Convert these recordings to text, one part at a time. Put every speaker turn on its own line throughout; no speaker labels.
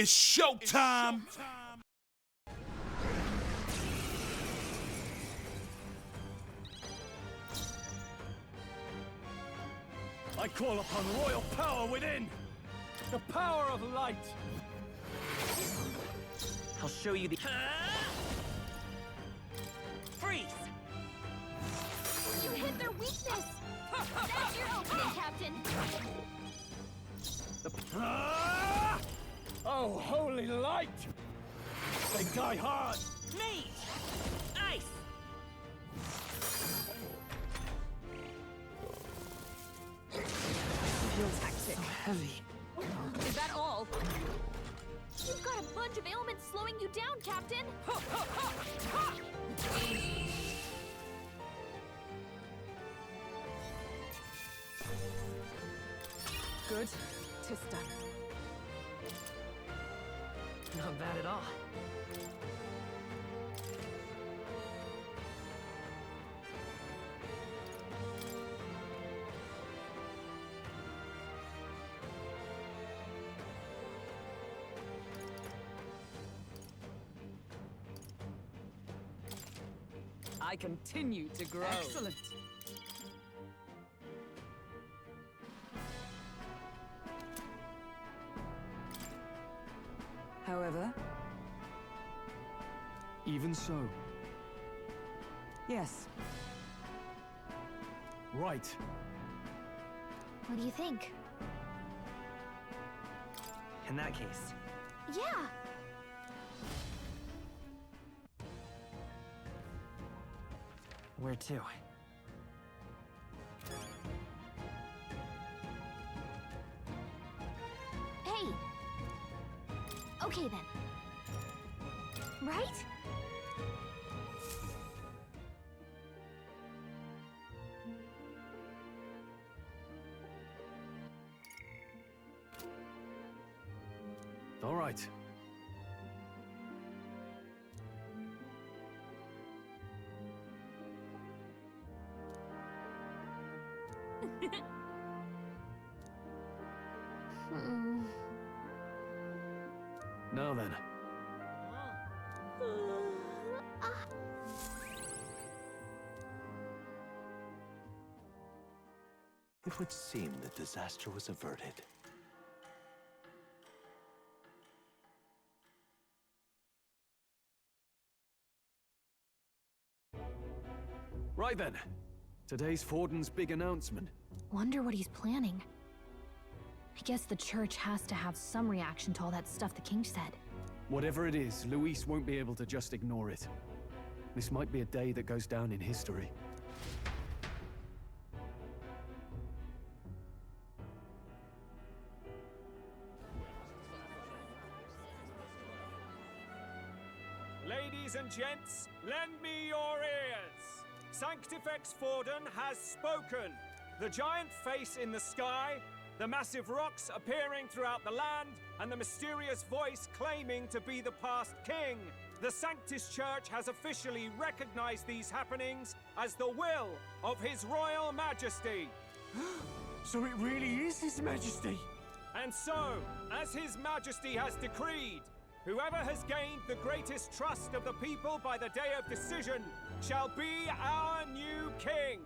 It's showtime.
I call upon royal power within! The power of light!
I'll show you the... Freeze!
You hit their weakness! That's your opening, Captain!
Oh, holy light! They die hard!
Mage! Ice!
Feels hectic.
So heavy.
Is that all? You've got a bunch of ailments slowing you down, Captain!
Good. 'Tis done.
Not bad at all.
I continue to grow.
Excellent.
However,
Even so.
yes.
Right.
What do you think?
In that case,
Yeah!
where to?
Hey! Okay then. Right?
All right. Now then.
It would seem that disaster was averted.
Right then. Today's Forden's big announcement.
Wonder what he's planning. I guess the church has to have some reaction to all that stuff the king said.
Whatever it is, Luis won't be able to just ignore it. This might be a day that goes down in history.
Ladies and gents, lend me your ears. Sanctifex Forden has spoken. The giant face in the sky, the massive rocks appearing throughout the land, and the mysterious voice claiming to be the past king. The Sanctus Church has officially recognized these happenings as the will of His Royal Majesty.
So it really is His Majesty!
And so, as His Majesty has decreed, whoever has gained the greatest trust of the people by the day of decision shall be our new king.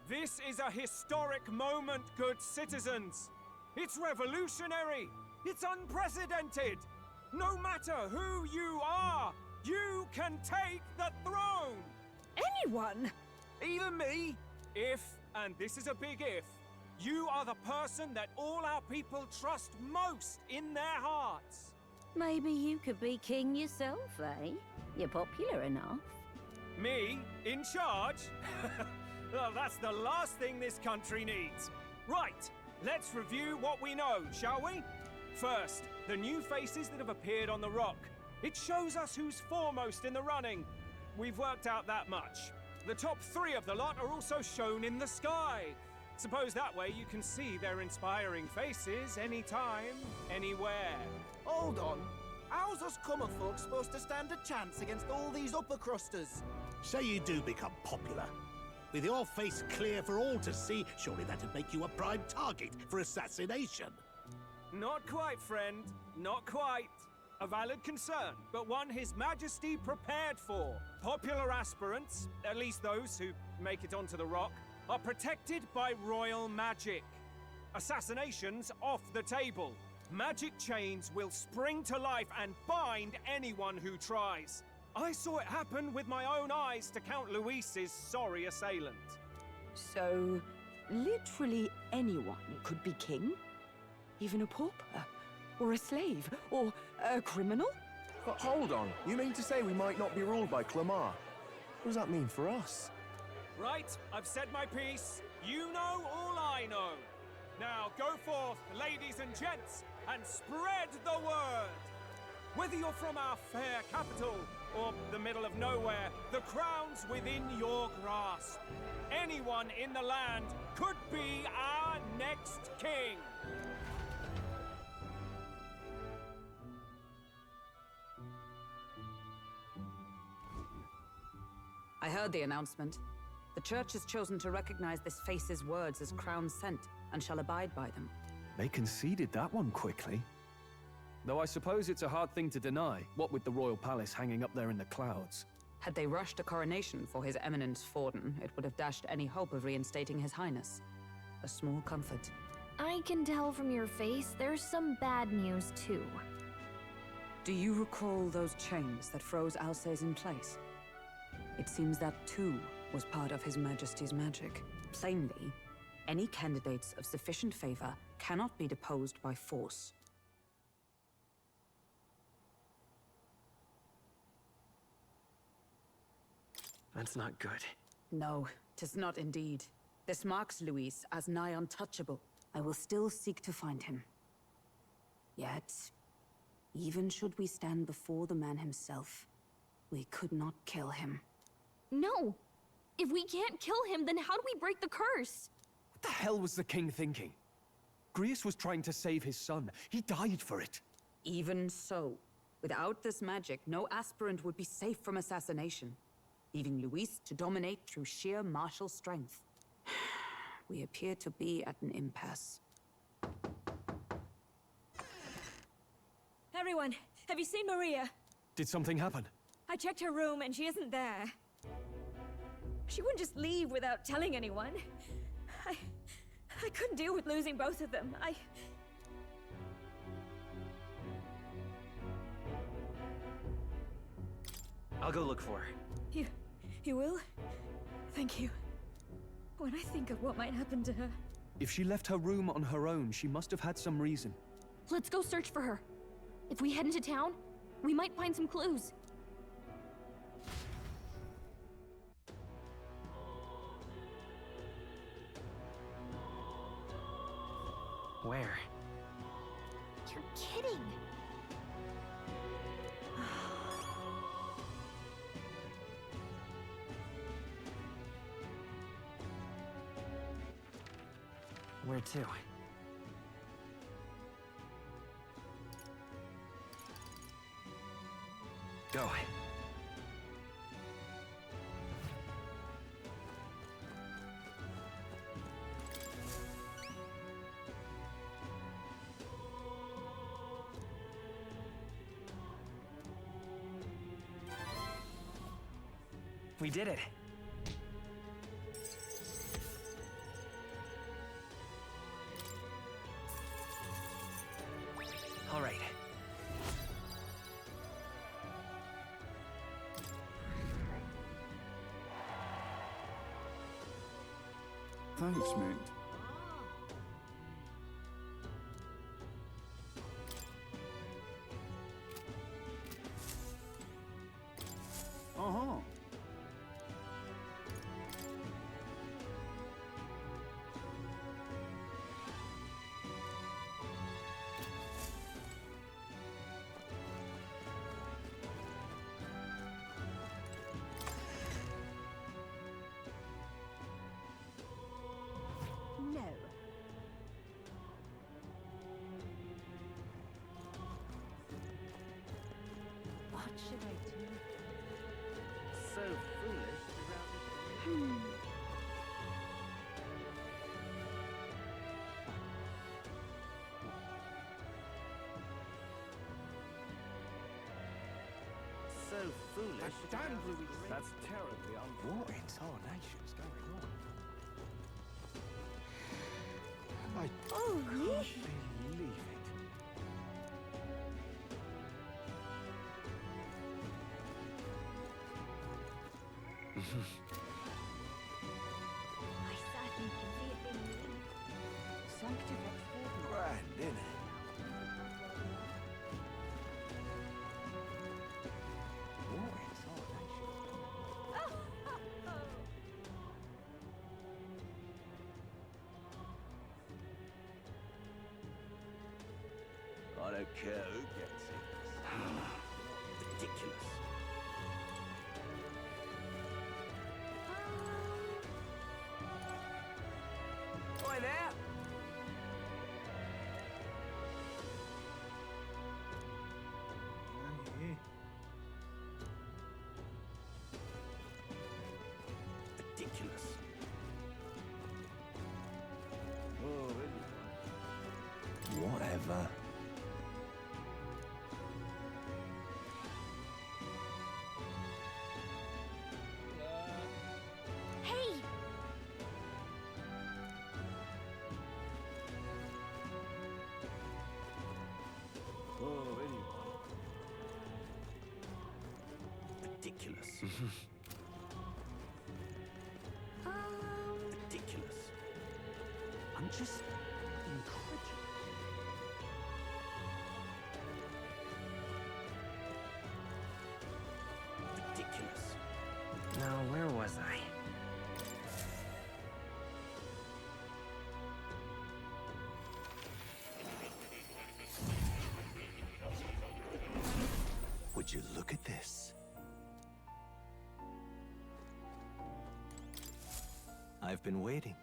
This is a historic moment, good citizens. It's revolutionary. It's unprecedented. No matter who you are, you can take the throne.
Anyone?
Even me. If, and this is a big if, you are the person that all our people trust most in their hearts.
Maybe you could be king yourself, eh? You're popular enough.
Me? In charge? Well, that's the last thing this country needs. Right, let's review what we know, shall we? First, the new faces that have appeared on the rock. It shows us who's foremost in the running. We've worked out that much. The top 3 of the lot are also shown in the sky. Suppose that way you can see their inspiring faces anytime, anywhere.
Hold on. How's us common folk supposed to stand a chance against all these upper crusters?
Say you do become popular. With your face clear for all to see, surely that'd make you a prime target for assassination.
Not quite, friend. Not quite. A valid concern, but one His Majesty prepared for. Popular aspirants, at least those who make it onto the rock, are protected by royal magic. Assassinations off the table. Magic chains will spring to life and bind anyone who tries. I saw it happen with my own eyes to Count Luis's sorry assailant.
So, literally anyone could be king? Even a pauper? Or a slave? Or a criminal?
But hold on, you mean to say we might not be ruled by Clamar? What does that mean for us?
Right, I've said my piece. You know all I know. Now go forth, ladies and gents, and spread the word. Whether you're from our fair capital or the middle of nowhere, the crown's within your grasp. Anyone in the land could be our next king.
I heard the announcement. The Church has chosen to recognize this face's words as crown sent, and shall abide by them.
They conceded that one quickly. Though I suppose it's a hard thing to deny, what with the royal palace hanging up there in the clouds.
Had they rushed a coronation for His Eminence Forden, it would have dashed any hope of reinstating His Highness. A small comfort.
I can tell from your face there's some bad news too.
Do you recall those chains that froze Alsace in place? It seems that too was part of His Majesty's magic. Plainly, any candidates of sufficient favor cannot be deposed by force.
That's not good.
No, 'tis not indeed. This marks Luis as nigh untouchable. I will still seek to find him. Yet, even should we stand before the man himself, we could not kill him.
No! If we can't kill him, then how do we break the curse?
What the hell was the king thinking? Grius was trying to save his son. He died for it.
Even so, without this magic, no aspirant would be safe from assassination, leaving Luis to dominate through sheer martial strength. We appear to be at an impasse.
Everyone, have you seen Maria?
Did something happen?
I checked her room and she isn't there. She wouldn't just leave without telling anyone. I couldn't deal with losing both of them.
I'll go look for her.
You will? Thank you. When I think of what might happen to her...
If she left her room on her own, she must have had some reason.
Let's go search for her. If we head into town, we might find some clues.
Where?
You're kidding!
Where to? Go. We did it. All right.
Thanks, mate. Uh-huh.
No. What should I do?
So foolish. foolish.
Damn Louis.
That's terribly unfair.
What in tarnation's going on? I
Oh,
can't believe it.
I certainly can see it being me.
Grand, innit? What in tarnation? I don't care who gets it.
Ridiculous.
Oi there!
Ridiculous.
Whatever.
Hey!
Ridiculous. Ridiculous. I'm just incredulous. Ridiculous.
Now, where was I?
Would you look at this? I've been waiting.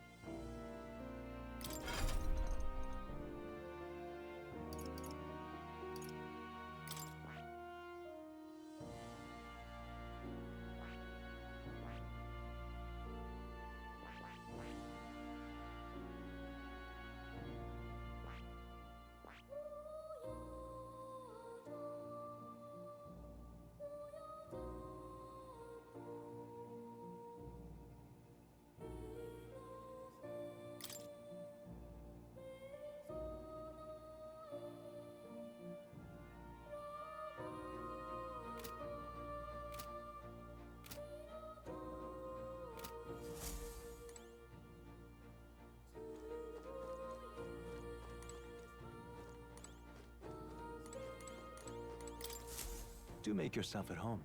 Do make yourself at home.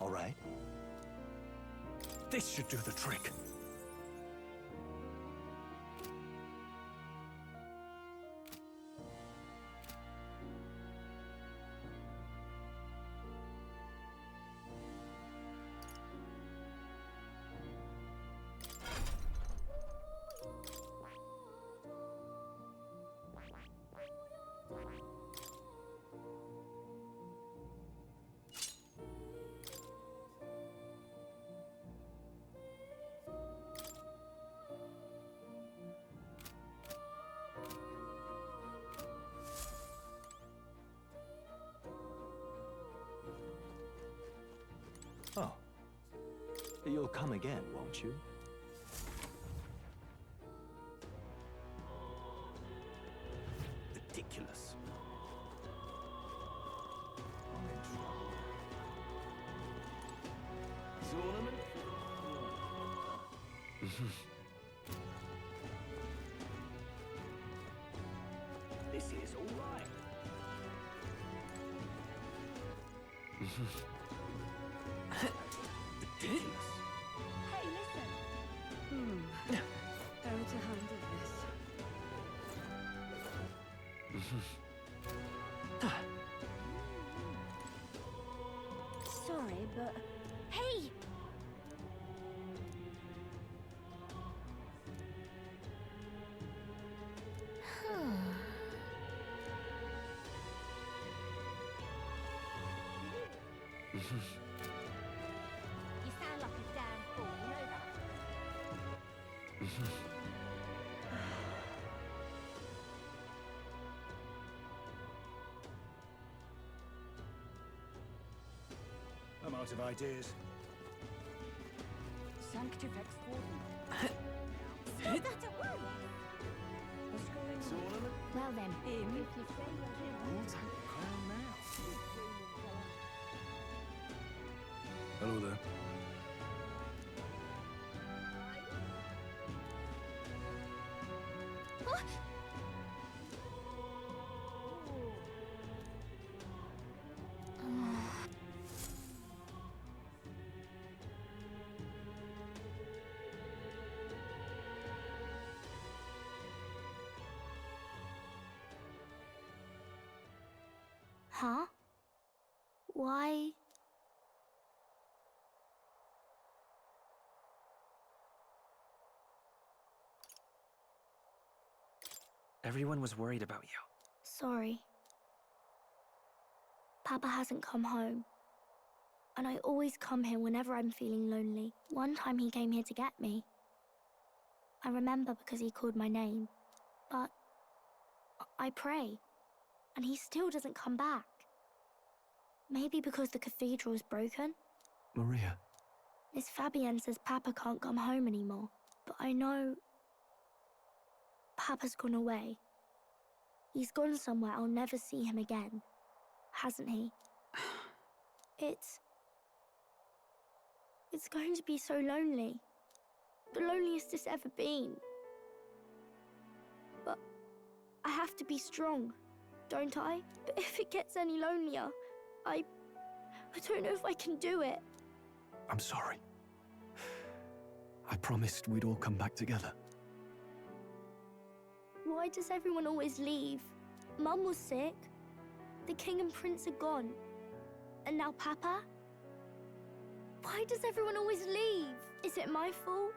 All right. This should do the trick. Oh. You'll come again, won't you?
Ridiculous.
I'm in trouble.
This is all right.
Ridiculous.
Hey, listen. Better to handle this.
Sorry, but... Hey! You sound like a damn fool, you know that?
I'm out of ideas.
Sanctifex Warden.
Say that at once!
What's going on?
Well then,
If you say
We'll take the crown now.
Hello there.
huh? Why?
Everyone was worried about you.
Sorry. Papa hasn't come home. And I always come here whenever I'm feeling lonely. One time he came here to get me. I remember because he called my name. But I pray, and he still doesn't come back. Maybe because the cathedral's broken?
Maria.
Miss Fabienne says Papa can't come home anymore. But I know... Papa's gone away. He's gone somewhere I'll never see him again. Hasn't he? It's going to be so lonely. The loneliest it's ever been. But I have to be strong, don't I? But if it gets any lonelier, I don't know if I can do it.
I'm sorry. I promised we'd all come back together.
Why does everyone always leave? Mum was sick. The king and prince are gone. And now Papa? Why does everyone always leave? Is it my fault?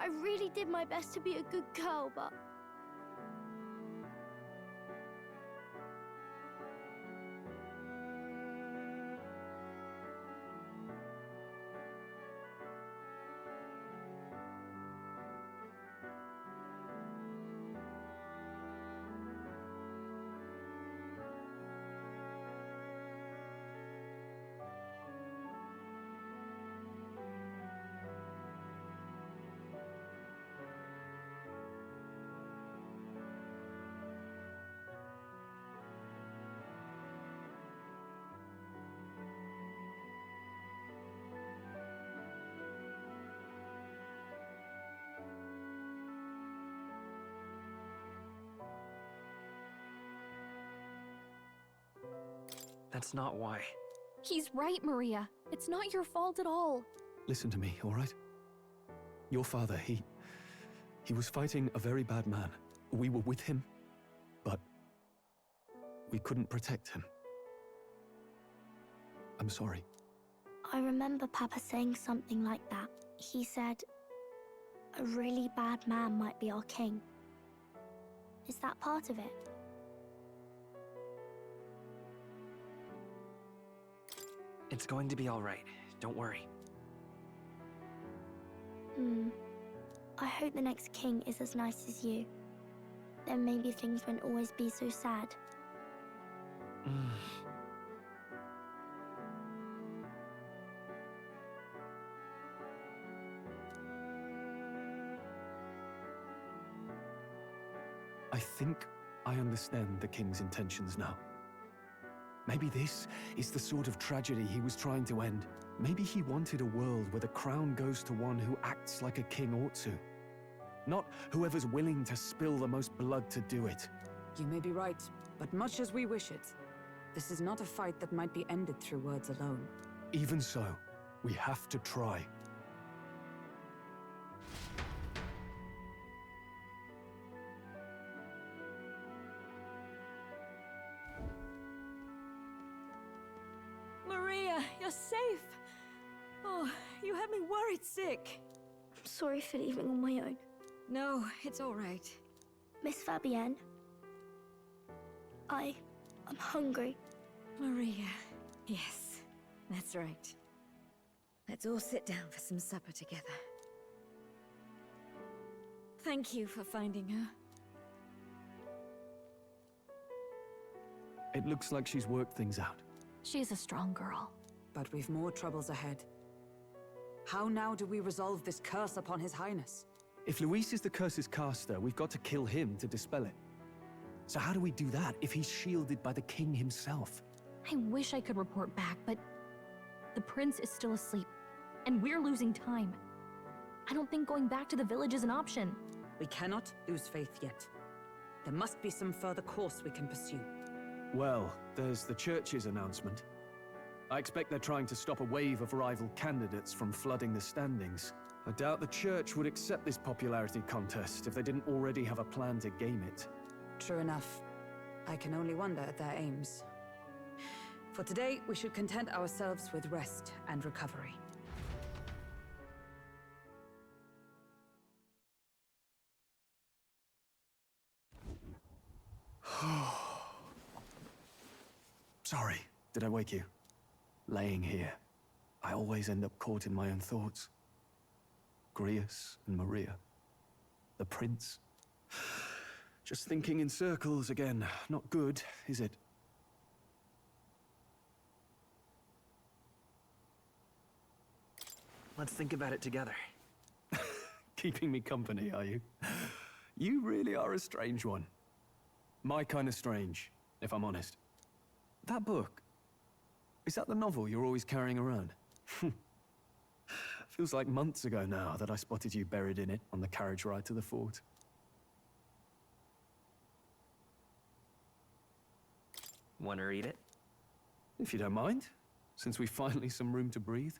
I really did my best to be a good girl, but...
That's not why.
He's right, Maria. It's not your fault at all.
Listen to me, all right? Your father, he was fighting a very bad man. We were with him, but we couldn't protect him. I'm sorry.
I remember Papa saying something like that. He said, a really bad man might be our king. Is that part of it?
It's going to be all right. Don't worry.
I hope the next king is as nice as you. Then maybe things won't always be so sad.
I think I understand the king's intentions now. Maybe this is the sort of tragedy he was trying to end. Maybe he wanted a world where the crown goes to one who acts like a king ought to. Not whoever's willing to spill the most blood to do it.
You may be right, but much as we wish it, This is not a fight that might be ended through words alone.
Even so, we have to try.
Maria, you're safe. Oh, you had me worried sick.
I'm sorry for leaving on my own.
No, it's all right.
Miss Fabienne, I'm hungry.
Maria, yes, that's right. Let's all sit down for some supper together. Thank you for finding her.
It looks like she's worked things out.
She's a strong girl.
But we've more troubles ahead. How now do we resolve this curse upon His Highness?
If Luis is the curse's caster, we've got to kill him to dispel it. So how do we do that if he's shielded by the king himself?
I wish I could report back, but the prince is still asleep, and we're losing time. I don't think going back to the village is an option.
We cannot lose faith yet. There must be some further course we can pursue.
Well, there's the church's announcement. I expect they're trying to stop a wave of rival candidates from flooding the standings. I doubt the church would accept this popularity contest if they didn't already have a plan to game it.
True enough. I can only wonder at their aims. For today, we should content ourselves with rest and recovery.
Sorry, did I wake you? Laying here, I always end up caught in my own thoughts. Grius and Maria. The prince. Just thinking in circles again. Not good, is it?
Let's think about it together.
Keeping me company, are you? You really are a strange one. My kind of strange, if I'm honest. That book, is that the novel you're always carrying around? Feels like months ago now that I spotted you buried in it on the carriage ride to the fort.
Want to read it?
If you don't mind, since we finally some room to breathe.